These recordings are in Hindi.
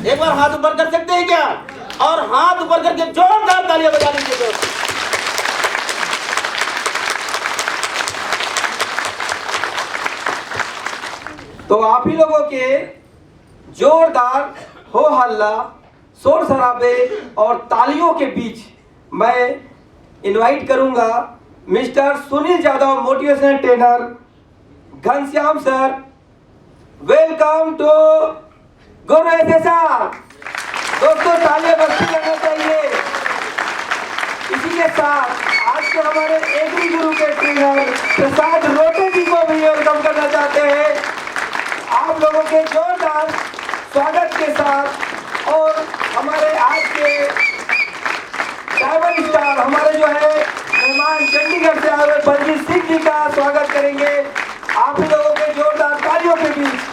एक बार हाथ ऊपर कर सकते हैं क्या? और हाथ ऊपर करके जोरदार तालियां बजा लीजिए। तो आप ही लोगों के जोरदार हो हल्ला, शोर शराबे और तालियों के बीच मैं इनवाइट करूंगा mister Sunil Yadav, motivational trainer, Ghanshyam sir. Welcome to Guru SSR. दोस्तों तालियां बजती रहना चाहिए। इसी के साथ आज के हमारे एग्री गुरु के ट्रेनर प्रसाद रोटे जी को भी वेलकम करना चाहते हैं आप लोगों के जोरदार स्वागत के साथ। और हमारे आज के डायमंड स्टार हमारे जो है मेहमान चंडीगढ़ से आए हुए बलजीत सिंह जी का स्वागत करेंगे आप लोगों के जोरदार तालियों के बीच।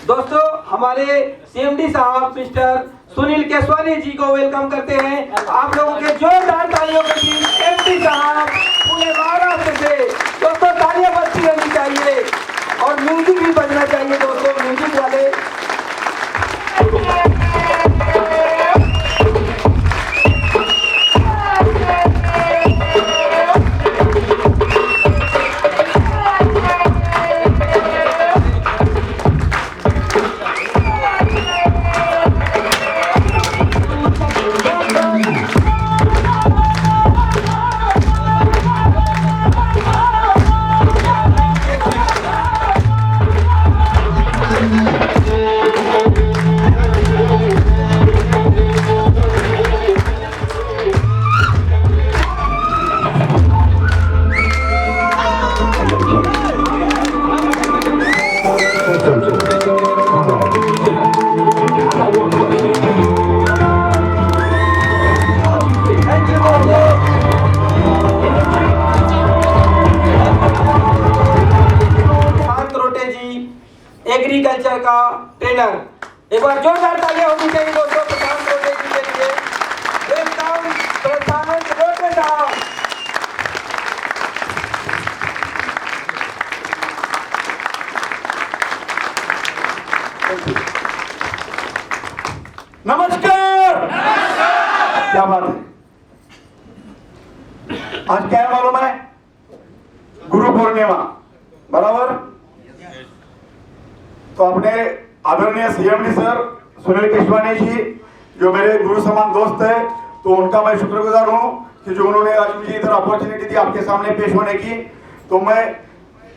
दोस्तों हमारे सीएमडी साहब मिस्टर सुनील केसवानी जी को वेलकम करते हैं आप लोगों के जोरदार तालियों के बीच। एमडी साहब पुणे महाराष्ट्र से। दोस्तों तालियां बजती रहनी चाहिए और म्यूजिक भी बजना चाहिए दोस्तों, म्यूजिक वाले। एग्रीकल्चर का ट्रेनर, एक बार जोरदार तालियां होनी चाहिए दोस्तों प्रशांत रोटे जी के लिए। वेलकम प्रशांत रोटे साहब। नमस्कार। क्या बात है? आज क्या है मालूम है? गुरु पूर्णिमा, बराबर? तो अपने आदरणीय सीएमडी सर सुनील केशवानी जी जो मेरे गुरु समान दोस्त है, तो उनका मैं शुक्रगुजार हूं कि जो उन्होंने आज मुझे इधर अपॉर्चुनिटी दी आपके सामने पेश होने की। तो मैं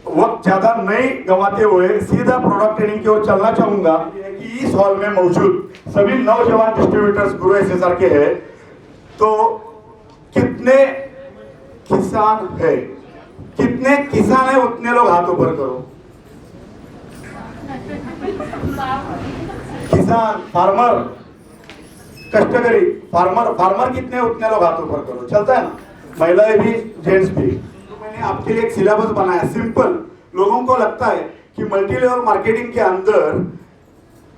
वक्त ज्यादा नहीं गंवाते हुए सीधा प्रोडक्ट ट्रेनिंग की ओर चलना चाहूंगा कि इस हॉल में मौजूद सभी नौजवान डिस्ट्रीब्यूटर्स गुरु एसएसआर के हैं। तो कितने किसान है, कितने किसान है उतने लोग हाथ ऊपर करो। किसान, फार्मर, कष्टकरी, फार्मर कितने उतने लोग हाथ ऊपर करो। चलता है ना? महिलाएं भी जेंट्स भी। तो मैंने आपके लिए एक सिलेबस बनाया सिंपल। लोगों को लगता है कि मल्टी लेवल मार्केटिंग के अंदर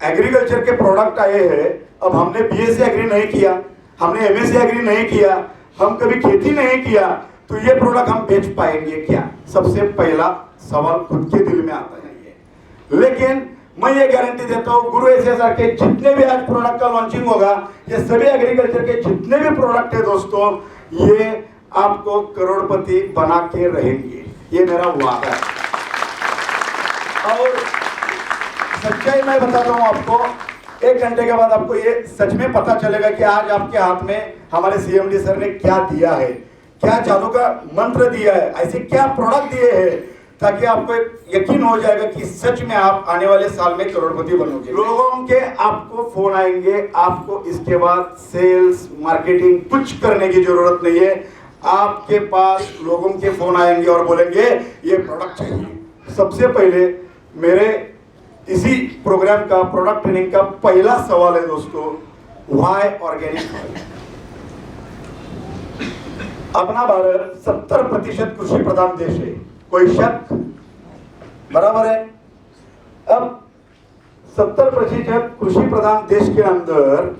एग्रीकल्चर के प्रोडक्ट आए हैं, अब हमने बीएससी एग्री नहीं किया, हमने एमएससी एग्री नहीं किया, हम कभी खेती नहीं किया, तो ये प्रोडक्ट हम बेच पाएंगे क्या? सबसे पहला सवाल खुद के दिल में आता है ये। लेकिन मैं ये गारंटी देता हूँ गुरु एसएसआर के जितने भी आज प्रोडक्ट का लॉन्चिंग होगा, ये सभी एग्रीकल्चर के जितने भी प्रोडक्ट है दोस्तों, ये आपको करोड़पति बना के रहेंगे, ये मेरा वादा है। और सच्चाई मैं बताता हूँ आपको, 1 घंटे के बाद आपको ये सच में पता चलेगा कि आज आपके हाथ में हमारे सीएमडी सर ने क्या दिया है, क्या जादू का मंत्र दिया है, ऐसे क्या प्रोडक्ट दिए हैं, ताकि आपको यकीन हो जाएगा कि सच में आप आने वाले साल में करोड़पति बनोगे। लोगों के आपको फोन आएंगे, आपको इसके बाद सेल्स मार्केटिंग कुछ करने की जरूरत नहीं है। आपके पास लोगों के फोन आएंगे और बोलेंगे ये प्रोडक्ट चाहिए। सबसे पहले मेरे इसी प्रोग्राम का प्रोडक्ट ट्रेनिंग का पहला सवाल है दोस्तों, व्हाई ऑर्गेनिक ऑयल। अपना भारत 70% कृषि प्रधान देश है, कोई शक? बराबर है। अब 70% कृषि प्रधान देश के अंदर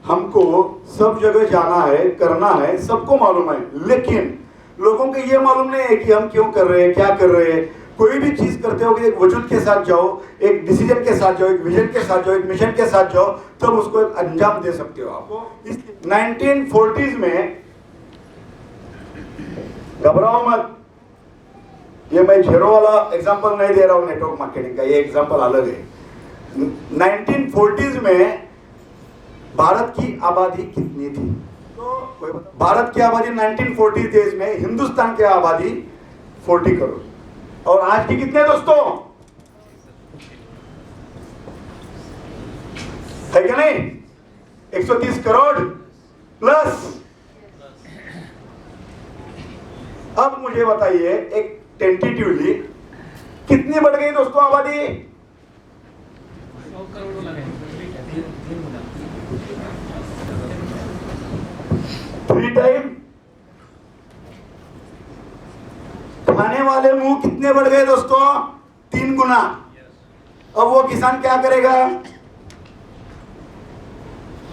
हमको सब जगह जाना है, करना है, सबको मालूम है, लेकिन लोगों को ये मालूम नहीं है कि हम क्यों कर रहे हैं, क्या कर रहे हैं। कोई भी चीज करते हो कि एक वजूद के साथ जाओ, एक डिसीजन के साथ जाओ, एक विजन के साथ जाओ, एक मिशन के साथ जाओ, तब उसको एक अंजाम दे सकते हो आप। इस 1940s में, घबराओ मत, ये मैं जीरो वाला एग्जांपल नहीं दे रहा हूँ नेटवर्क मार्केटिंग का, ये एग्जांपल अलग है। 1940s में भारत की आबादी कितनी थी? तो भारत की आबादी 1940 डेज में, हिंदुस्तान की आबादी 40 करोड़, और आज की कितने दोस्तों? है क्या नहीं? 130 करोड़ प्लस। अब मुझे बताइए एक टेंटेटिवली कितनी बढ़ गई दोस्तों आबादी? 3 टाइम। खाने वाले मुंह कितने बढ़ गए दोस्तों? 3 गुना। अब वो किसान क्या करेगा?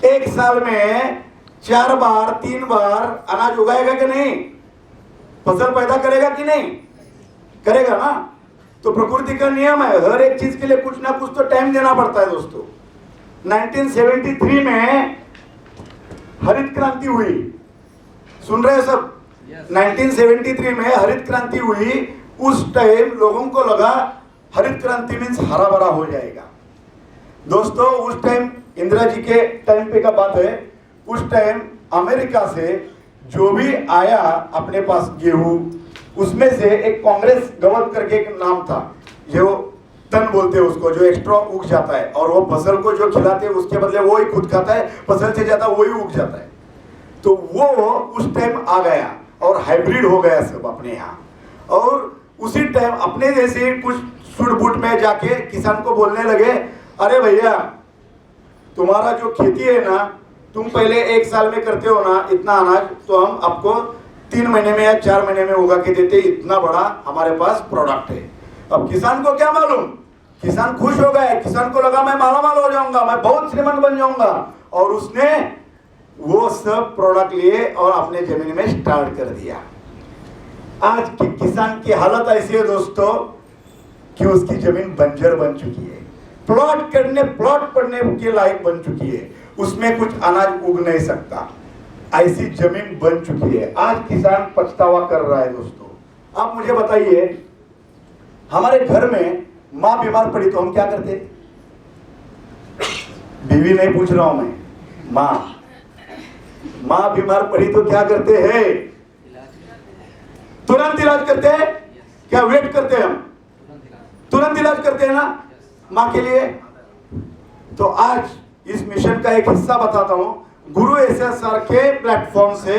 एक साल में 4 बार 3 बार अनाज उगाएगा कि नहीं? फसल पैदा करेगा कि नहीं? करेगा ना। तो प्रकृति का नियम है, हर एक चीज के लिए कुछ ना कुछ तो टाइम देना पड़ता है दोस्तों। 1973 में हरित क्रांति हुई, सुन रहे हैं सब? 1973 में हरित क्रांति हुई। उस टाइम लोगों को लगा हरित क्रांति मीन्स हरा भरा हो जाएगा। दोस्तों उस टाइम इंदिरा जी के टाइम पे का बात है, उस टाइम अमेरिका से जो भी आया अपने पास गेहूं, उसमें से एक कांग्रेस गवत करके एक नाम था, जो तन बोलते हैं उसको, जो एक्स्ट्रा उग जाता है और वो फसल को जो खिलाते हैं उसके बदले वो ही खुद खाता है, फसल से ज्यादा वो ही उग जाता है। तो वो उस टाइम आ गया और हाइब्रिड हो गया सब अपने यहाँ। और उसी टाइम अपने जैसे कुछ सुट-बुट में जाके किसान को बोलने लगे, अरे भैया तुम्हारा जो खेती है ना, तुम पहले 1 साल में करते हो ना इतना अनाज, तो हम आपको 3 महीने में या 4 महीने में उगा के देते, इतना बड़ा हमारे पास प्रोडक्ट है। अब किसान को क्या मालूम, किसान खुश हो गया, किसान को लगा मैं मालामाल हो जाऊंगा, मैं बहुत श्रीमंत बन जाऊंगा, और उसने वो सब प्रोडक्ट लिए और अपने जमीन में स्टार्ट कर दिया। आज के किसान की हालत ऐसी है दोस्तों कि उसकी जमीन बंजर बन चुकी है, प्लॉट पड़ने के लायक बन चुकी है, उसमें कुछ अनाज उग नहीं सकता, ऐसी जमीन बन चुकी है। आज किसान पछतावा कर रहा है दोस्तों। आप मुझे बताइए, हमारे घर में माँ बीमार पड़ी तो हम क्या करते? बीवी नहीं पूछ रहा हूं मैं, माँ बीमार पड़ी तो क्या करते हैं? तुरंत इलाज करते हैं क्या वेट करते हैं? हम तुरंत इलाज करते हैं ना माँ के लिए। तो आज इस मिशन का एक हिस्सा बताता हूं। गुरु एसएसआर के प्लेटफॉर्म से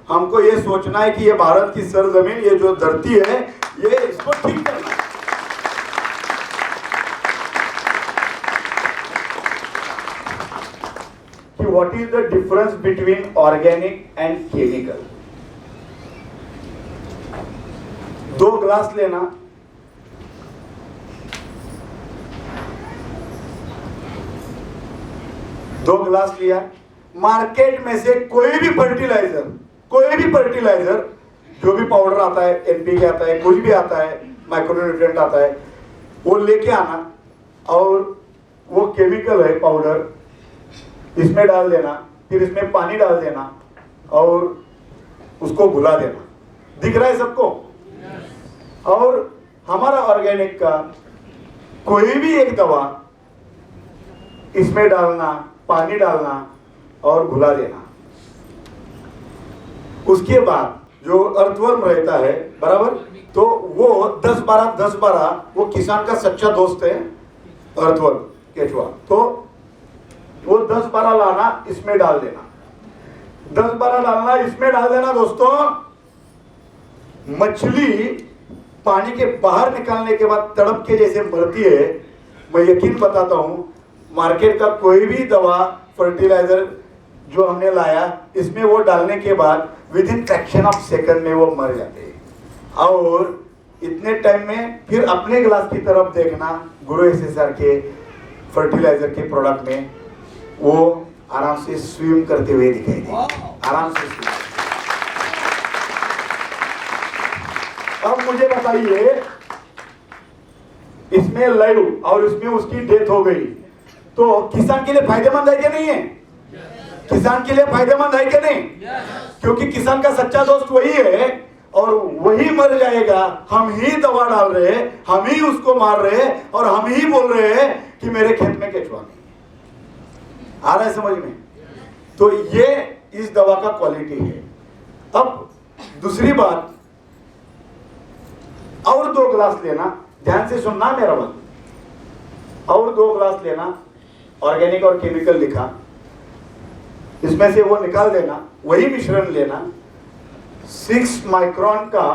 हमको ये सोचना है कि ये भारत की सरजमीन, ये जो धरती है, ये इसको ठीक करना है। कि what is the difference between organic and chemical. 2 glass लेना, दो ग्लास लिया, मार्केट में से कोई भी फर्टिलाइजर जो भी पाउडर आता है, एनपीके आता है, कुछ भी आता है, माइक्रोन्यूट्रिएंट आता है, वो लेके आना, और वो केमिकल है पाउडर, इसमें डाल देना, फिर इसमें पानी डाल देना और उसको घुला देना। दिख रहा है सबको? और हमारा ऑर्गेनिक का कोई भी एक दवा इसमें डालना, पानी डालना और घुला देना। उसके बाद जो अर्थवर्म रहता है बराबर, तो वो 10-12 वो किसान का सच्चा दोस्त है अर्थवर्म केचुआ। तो वो 10-12 लाना, इसमें डाल देना, 10-12 डालना, इसमें डाल देना। दोस्तों मछली पानी के बाहर निकालने के बाद तड़प के जैसे मरती है। मैं यकीन बताता हूं, मार्केट का कोई भी दवा फर्टिलाइजर जो हमने लाया, इसमें वो डालने के बाद with in fraction of second में वो मर जाते हैं। और इतने टाइम में फिर अपने ग्लास की तरफ देखना, गुरु एसएसआर के फर्टिलाइजर के प्रोडक्ट में वो आराम से स्विम करते हुए दिखाई दे, आराम से स्विम। अब मुझे बताइए, इसमें लाइव और इसमें उसकी डेथ हो गई, तो किसान के लिए फायदेमंद है कि नहीं है? किसान के लिए फायदेमंद है कि नहीं? क्योंकि किसान का सच्चा दोस्त वही है और वही मर जाएगा। हम ही दवा डाल रहे हैं, हम ही उसको मार रहे हैं और हम ही बोल रहे हैं कि मेरे खेत में केचुआ नहीं। आ रहा है समझ में? तो ये इस दवा का क्वालिटी है। अब दूसरी बात, और 2 ग्लास लेना, ध्यान से सुनना मेरा बात, और 2 ग्लास लेना, ऑर्गेनिक और केमिकल लिखा, इसमें से वो निकाल देना, वही मिश्रण लेना, 6 माइक्रोन का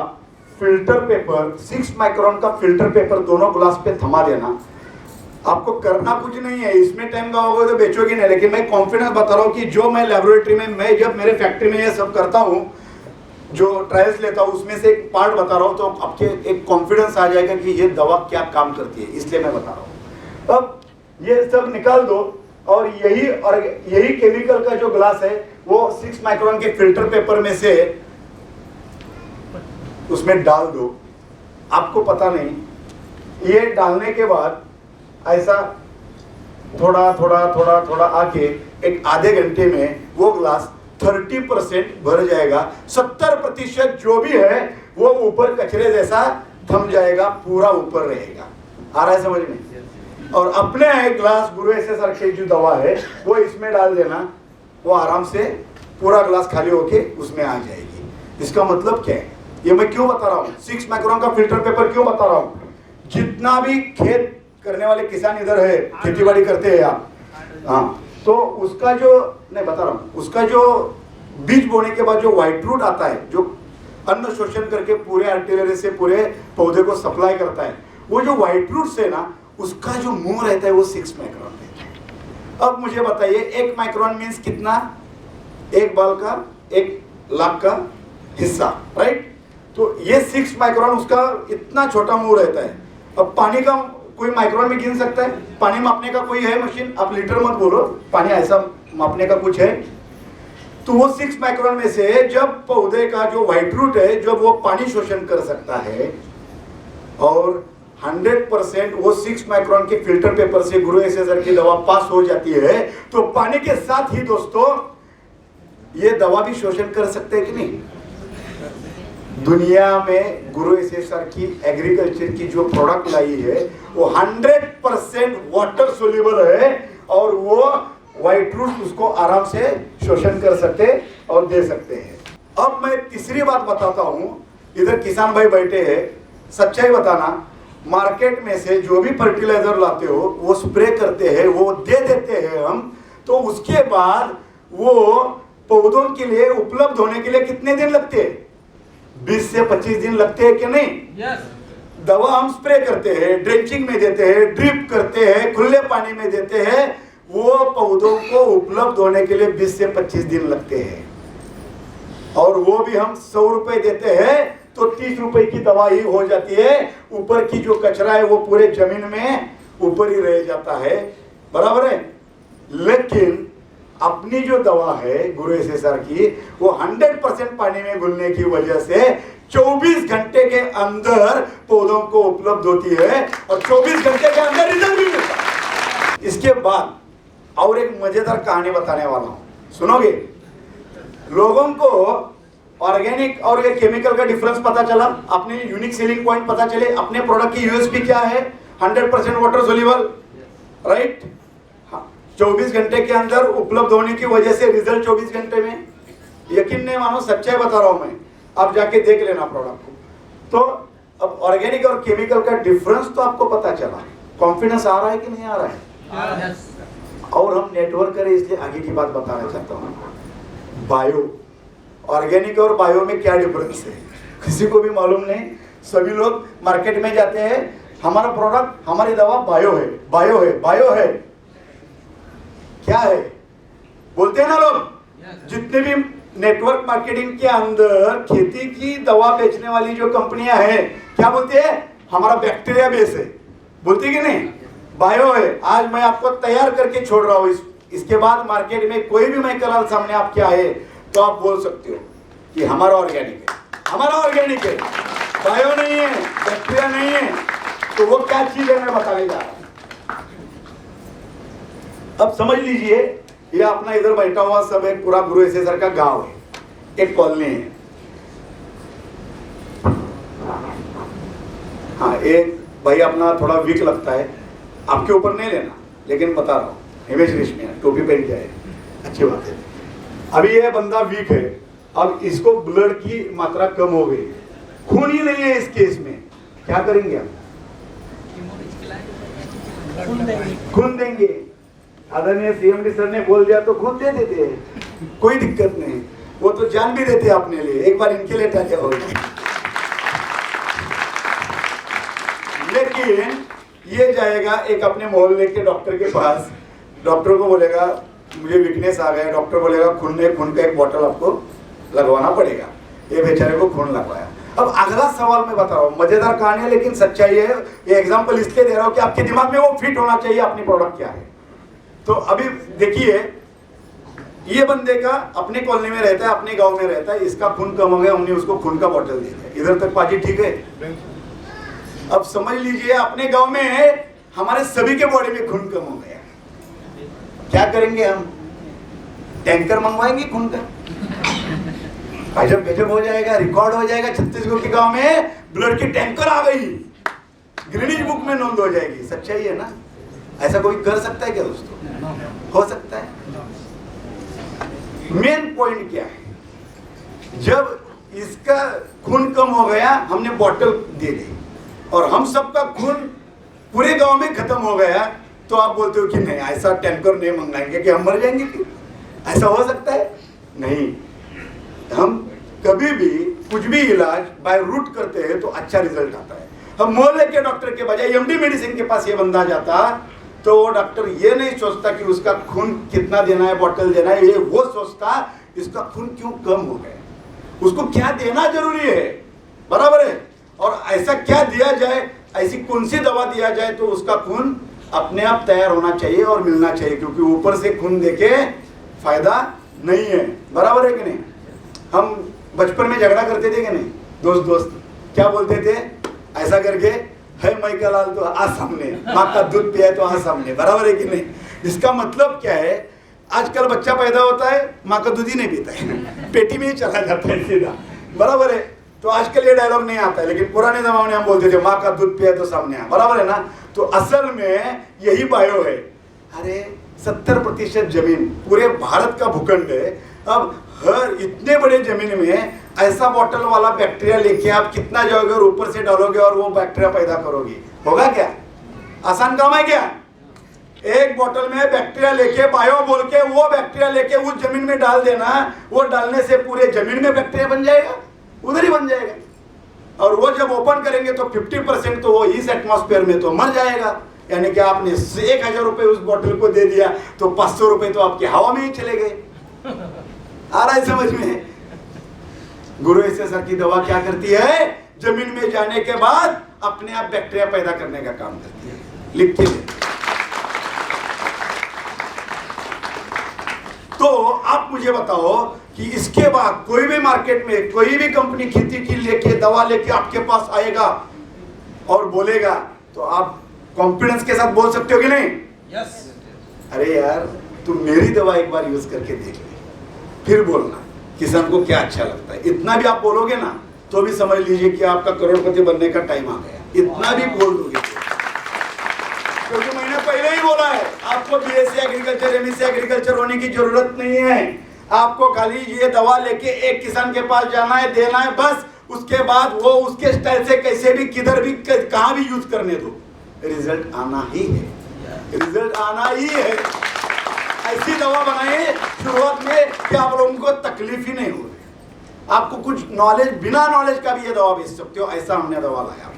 फिल्टर पेपर, 6 माइक्रोन का फिल्टर पेपर दोनों ग्लास पे थमा देना। आपको करना कुछ नहीं है, इसमें टाइम लगाओगे तो बेचोगे नहीं, लेकिन मैं कॉन्फिडेंस बता रहा हूँ कि जो मैं लेबोरेटरी में, मैं जब मेरे फैक्ट्री में ये सब करता हूँ, जो ट्रायल्स लेता हूँ, उसमें से एक पार्ट बता रहा हूँ, तो आपके एक कॉन्फिडेंस आ जाएगा कि ये दवा क्या काम करती है, इसलिए मैं बता रहा हूँ। अब ये सब निकाल दो और यही केमिकल का जो ग्लास है वो 6 माइक्रोन के फिल्टर पेपर में से उसमें डाल दो। आपको पता नहीं, ये डालने के बाद ऐसा थोड़ा थोड़ा थोड़ा थोड़ा आके एक आधे घंटे में वो ग्लास 30% भर जाएगा। 70% जो भी है वो ऊपर कचरे जैसा थम जाएगा, पूरा ऊपर रहेगा। आ रहा है समझ में? और अपने एक ग्लास गुरु एसएसआर की जो दवा है वो इसमें डाल देना, वो आराम से पूरा ग्लास खाली होके उसमें आ जाएगी। इसका मतलब क्या है, ये मैं क्यों बता रहा हूँ? 6 माइक्रोन का फिल्टर पेपर क्यों बता रहा हूँ? जितना भी खेत करने वाले किसान इधर है, खेती बाड़ी करते हैं आप, हाँ, तो उसका जो, नहीं बता रहा हूँ, उसका जो बीज बोने के बाद जो व्हाइट रूट आता है, जो अन्न शोषण करके पूरे आर्टिलरी से पूरे पौधे को सप्लाई करता है, वो जो व्हाइट रूट से ना, उसका जो मुंह रहता है वो 6 माइक्रोन रहता है। अब मुझे बताइए, 1 माइक्रोन मीन्स कितना? एक बाल का 1 लाख का हिस्सा, राइट? तो ये 6 माइक्रोन उसका इतना छोटा मुंह रहता है। अब पानी का कोई माइक्रोन में गिन सकता है? पानी मापने का कोई है मशीन? आप लीटर मत बोलो, पानी ऐसा मापने का कुछ है? तो वो 6 माइक्रोन में से जब पौधे का जो व्हाइट रूट है, जब वो पानी शोषण कर सकता है और 100% वो 6 माइक्रोन के फिल्टर पेपर से गुरु एसएसआर की दवा पास हो जाती है, तो पानी के साथ ही दोस्तों ये दवा भी शोषण कर सकते हैं कि नहीं? दुनिया में गुरु एसएसआर की एग्रीकल्चर की जो प्रोडक्ट लाई है वो 100% वाटर सोल्यूबल है और वो व्हाइट रूट उसको आराम से शोषण कर सकते और दे सकते हैं। अब मैं तीसरी बात बताता हूं, इधर किसान भाई बैठे हैं, सच्चाई बताना, मार्केट में से जो भी फर्टिलाइजर लाते हो वो स्प्रे करते हैं, वो दे देते हैं हम, तो उसके बाद वो पौधों के लिए उपलब्ध होने के लिए कितने दिन लगते हैं? 20 से 25 दिन लगते हैं कि नहीं? Yes. दवा हम स्प्रे करते हैं, ड्रेंचिंग में देते हैं, ड्रिप करते हैं, खुले पानी में देते हैं, वो पौधों को उपलब्ध होने के लिए 20 से 25 दिन लगते हैं। और वो भी हम 100 रुपए देते हैं तो 30 रुपए की दवा ही हो जाती है। ऊपर की जो कचरा है वो पूरे जमीन में ऊपर ही रह जाता है, बराबर है। लेकिन अपनी जो दवा है गुरु एसएसआर की, वो 100% पानी में घुलने की वजह से 24 घंटे के अंदर पौधों को उपलब्ध होती है और 24 घंटे के अंदर रिजल्ट भी मिलता है। इसके बाद और एक मजेदार कहानी बताने वाला हूं, सुनोगे? लोगों को ऑर्गेनिक और ये केमिकल का डिफरेंस पता चला, अपने यूनिक सेलिंग पॉइंट पता चले, अपने प्रोडक्ट की यूएसपी क्या है? 100% वाटर सोल्यूबल, राइट? 24 घंटे के अंदर उपलब्ध होने की वजह से रिजल्ट 24 घंटे में। यकीन नहीं मानो, सच्चाई बता रहा हूं मैं, आप जाके देख लेना प्रोडक्ट को। तो अब ऑर्गेनिक और केमिकल का डिफरेंस तो आपको पता चला, कॉन्फिडेंस आ रहा है कि नहीं आ रहा है? Yes. और हम नेटवर्क करें इसलिए आगे की बात बताना चाहता हूं। बायो, ऑर्गेनिक और बायो में क्या डिफरेंस है किसी को भी मालूम नहीं। सभी लोग मार्केट में जाते हैं, हमारा प्रोडक्ट, हमारी दवा बायो है, बायो है, बायो है। क्या है बोलते हैं ना लोग? जितने भी नेटवर्क मार्केटिंग के अंदर खेती की दवा बेचने वाली जो कंपनियां हैं, क्या बोलती है? हमारा बैक्टीरिया बेस है, बोलती कि नहीं? बायो है। आज मैं आपको तैयार करके छोड़ रहा हूं इसके बाद मार्केट में कोई भी माइकलाल सामने आपके आए तो आप बोल सकते हो कि हमारा ऑर्गेनिक है, हमारा ऑर्गेनिक है, बायो नहीं है, बैक्टीरिया नहीं है। तो वो क्या चीज है मैं बताने जा रहा हूं। अब समझ लीजिए, ये अपना इधर बैठा हुआ सब एक पूरा गुरु एसेसर का गांव है, एक कॉलोनी है। हाँ, एक भाई अपना थोड़ा वीक लगता है, आपके ऊपर नहीं लेना, लेकिन बता रहा हूँ, हिमेश रेशमिया टोपी पहन के आए, अच्छी बात है। अभी ये बंदा वीक है, अब इसको ब्लड की मात्रा कम हो गई, खून ही नहीं है इस केस में, क्या करेंगे आप? खून देंगे। आदरणीय सीएमडी सर ने बोल दिया तो खून दे देते हैं, कोई दिक्कत नहीं, वो तो जान भी देते अपने लिए, एक बार इनके लिए टाइम होगी। लेकिन ये जाएगा एक अपने मोहल्ले के डॉक्टर के पास, डॉक्टर को बोलेगा मुझे वीकनेस आ गया, डॉक्टर बोलेगा खून का एक बोतल आपको लगवाना पड़ेगा। ये बेचारे को खून लगवाया। अब अगला सवाल मैं बता रहा हूँ, मजेदार कहानी है लेकिन सच्चाई है, ये एग्जांपल इसलिए दे रहा हूँ कि आपके दिमाग में वो फिट होना चाहिए अपनी प्रोडक्ट क्या है। तो अभी देखिए, ये बंदे का अपने कॉलोनी में रहता है, अपने गांव में रहता है, इसका खून कम हो गया, हमने उसको खून का बोतल दे दिया। इधर तक पाजी ठीक है? अब समझ लीजिए अपने गांव में हमारे सभी के बॉडी में खून कम हो गया, क्या करेंगे हम? टैंकर मंगवाएंगे खून का, गजब गजब हो जाएगा, रिकॉर्ड हो जाएगा, छत्तीसगढ़ के गांव में ब्लड की टैंकर आ गई, गिनीज बुक में नोंद हो जाएगी। सच्चाई है ना? ऐसा कोई कर सकता है क्या दोस्तों? हो सकता है। मेन पॉइंट क्या है, जब इसका खून कम हो गया, हमने बोतल दे दी और हम सबका खून पूरे गांव में खत्म हो गया, तो आप बोलते हो कि नहीं, ऐसा टैंकर नहीं मंगाएंगे कि हम मर जाएंगे कि? ऐसा हो सकता है? नहीं। हम कभी भी कुछ भी इलाज बाय रूट करते हैं तो अच्छा रिजल्ट आता है। हम मोहल्ले के डॉक्टर के बजाय एमडी मेडिसिन के पास ये बंदा जाता तो वो डॉक्टर ये नहीं सोचता कि उसका खून कितना देना है, बोतल देना है, ये वो सोचता इसका खून क्यों कम हो गया, उसको क्या देना जरूरी है, बराबर है, और ऐसा क्या दिया जाए, ऐसी कौन सी दवा दिया जाए तो उसका खून अपने आप तैयार होना चाहिए और मिलना चाहिए, क्योंकि ऊपर से खून देके फायदा नहीं है, बराबर है कि नहीं? हम बचपन में झगड़ा करते थे कि नहीं, दोस्त दोस्त क्या बोलते थे, ऐसा करके है माइकलाल तो आ सामने, माँ का दूध पिया तो आ सामने, बराबर है कि नहीं? इसका मतलब क्या है, आजकल बच्चा पैदा होता है माँ का दूध ही नहीं पीता है, पेटी में ही चला जाता है सीधा, बराबर है। तो आजकल ये डायलॉग नहीं आता है, लेकिन पुराने जमाने में हम बोलते थे माँ का दूध पिया तो सामने आ, बराबर है ना? तो असल में यही बायो है। अरे 70% जमीन पूरे भारत का भूखंड है, अब हर इतने बड़े जमीन में ऐसा बॉटल वाला बैक्टीरिया लेके आप कितना जाओगे और ऊपर से डालोगे और वो बैक्टीरिया पैदा करोगे, होगा क्या? आसान काम है क्या? एक बोतल में बैक्टीरिया लेके, बायो बोल के, वो बैक्टीरिया लेके उस जमीन में डाल देना, वो डालने से पूरे जमीन में बैक्टीरिया बन जाएगा, उधर ही बन जाएगा, और वो जब ओपन करेंगे तो 50% तो वो इस एटमॉस्फेयर में तो मर जाएगा। यानी कि आपने 1000 रुपए उस बोतल को दे दिया तो 500 रुपए तो आपके हवा में ही चले गए। आ रहा है समझ में? गुरु एसेसर की दवा क्या करती है, जमीन में जाने के बाद अपने आप बैक्टीरिया पैदा करने का काम करती है। लिख के दे। तो आप मुझे बताओ कि इसके बाद कोई भी मार्केट में कोई भी कंपनी खेती की लेके दवा लेके आपके पास आएगा और बोलेगा तो आप कॉन्फिडेंस के साथ बोल सकते हो कि नहीं? यस। अरे यार तुम मेरी दवा एक बार यूज करके देख ले, फिर बोलना किसान को क्या अच्छा लगता है। इतना भी आप बोलोगे ना तो भी समझ लीजिए कि आपका करोड़पति बनने का टाइम आ गया। इतना भी बोल दोगे, क्योंकि मैंने पहले ही बोला है आपको बीएससी एग्रीकल्चर, एमएससी एग्रीकल्चर होने की जरूरत नहीं है। आपको खाली ये दवा लेके एक किसान के पास जाना है, देना है, बस। उसके बाद वो उसके स्टाइल से कैसे भी, किधर भी, कहां भी यूज करने दो, रिजल्ट आना ही है, रिजल्ट आना ही है। ऐसी दवा बनाइए शुरुआत में कि आप लोगों को तकलीफ ही नहीं हो रही, आपको कुछ नॉलेज, बिना नॉलेज का भी ये दवा बेच सकते हो, ऐसा हमने दवा लाया।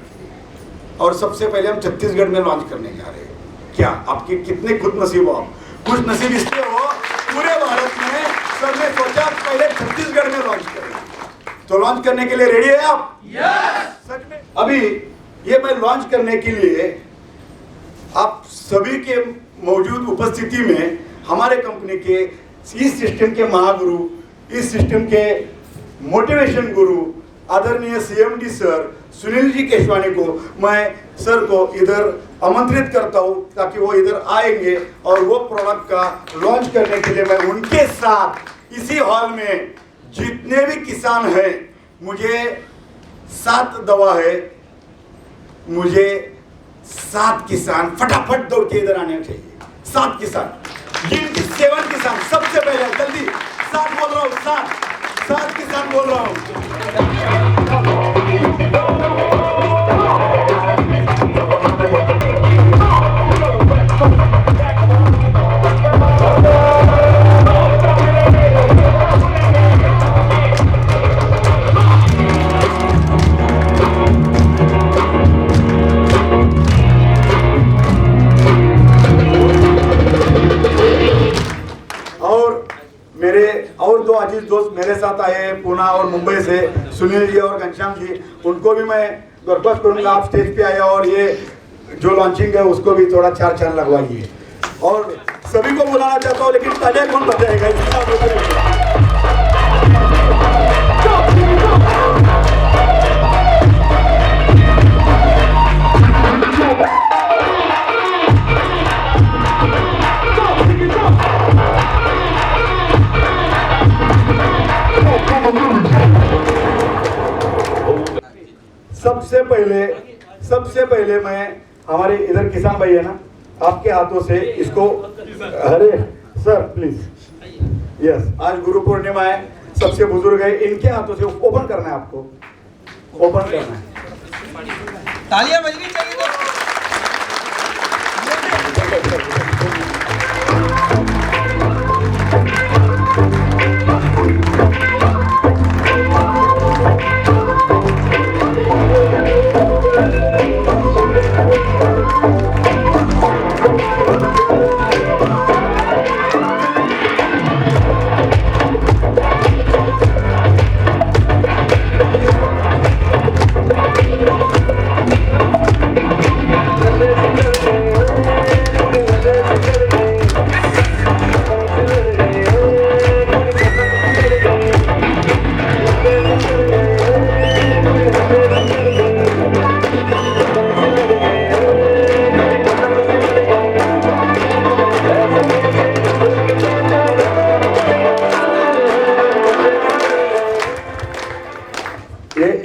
और सबसे पहले हम छत्तीसगढ़ में लॉन्च करने जा रहे हैं। क्या आपके कितने खुद नसीब हो आप? कुछ नसीब इसलिए हो पूरे भारत में सबने सोचा पहले छत्तीसगढ़ में लॉन्च करेंगे, तो लॉन्च करने के लिए रेडी है आप? यस। सच में अभी ये मैं लॉन्च करने के लिए आप सभी के मौजूद उपस्थिति में हमारे कंपनी के इस सिस्टम के महागुरु, इस सिस्टम के मोटिवेशन गुरु आदरणीय सीएमडी सर सुनील जी केशवानी को मैं सर को इधर आमंत्रित करता हूँ ताकि वो इधर आएंगे और वो प्रोडक्ट का लॉन्च करने के लिए मैं उनके साथ इसी हॉल में जितने भी किसान हैं, मुझे 7 दवा है, मुझे 7 किसान फटाफट दौड़ के इधर आने चाहिए। 7 किसान, जिनकी 7 किसान सबसे पहले जल्दी 7 बोल रहा हूँ, 7 किसान बोल रहा हूँ। और 2 अजीज दोस्त मेरे साथ आए हैं पुणे और मुंबई से, सुनील जी और घनश्याम जी, उनको भी मैं दरख्वास्त करूंगा आप स्टेज पे आए और ये जो लॉन्चिंग है उसको भी थोड़ा 4 चांद लगवाइए। और सभी को बुलाना चाहता हूँ, लेकिन तालियां कौन बजाएगा? सबसे पहले मैं हमारे इधर किसान भाई है ना, आपके हाथों से इसको, अरे सर प्लीज, यस, आज गुरु पूर्णिमा है, सबसे बुजुर्ग है, इनके हाथों से ओपन करना है, आपको ओपन करना है। तालियां बजनी चाहिए।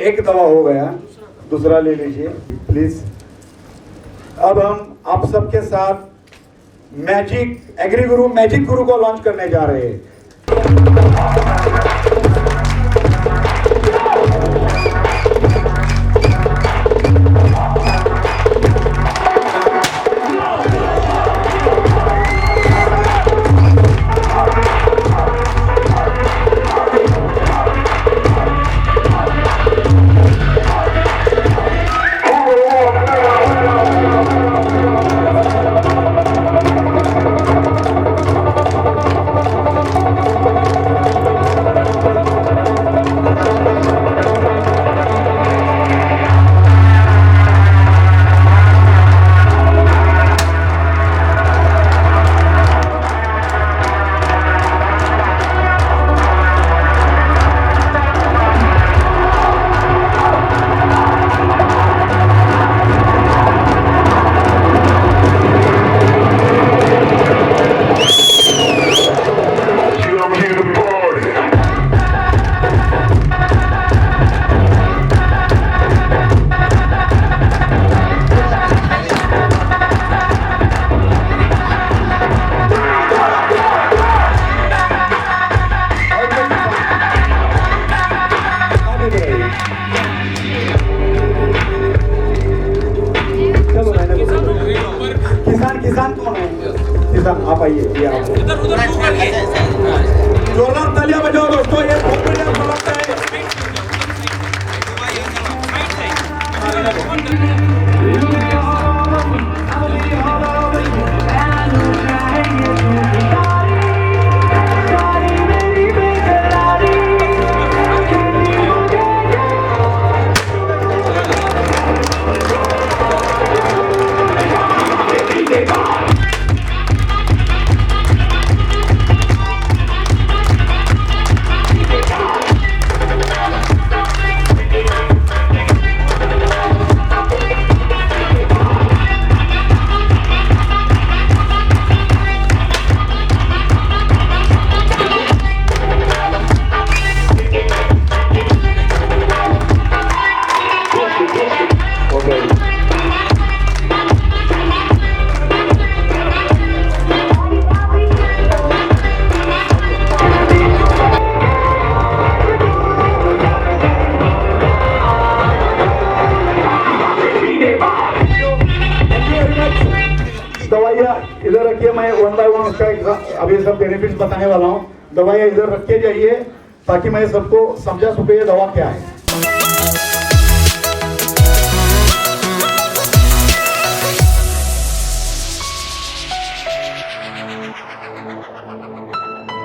एक दवा हो गया, दूसरा ले लीजिए प्लीज। अब हम आप सबके साथ मैजिक एग्री गुरु, मैजिक गुरु को लॉन्च करने जा रहे हैं। अब ये सब बेनिफिट्स बताने वाला हूँ। दवाइयाँ इधर रख के जाइए ताकि मैं सबको समझा सकूँ ये दवा क्या है।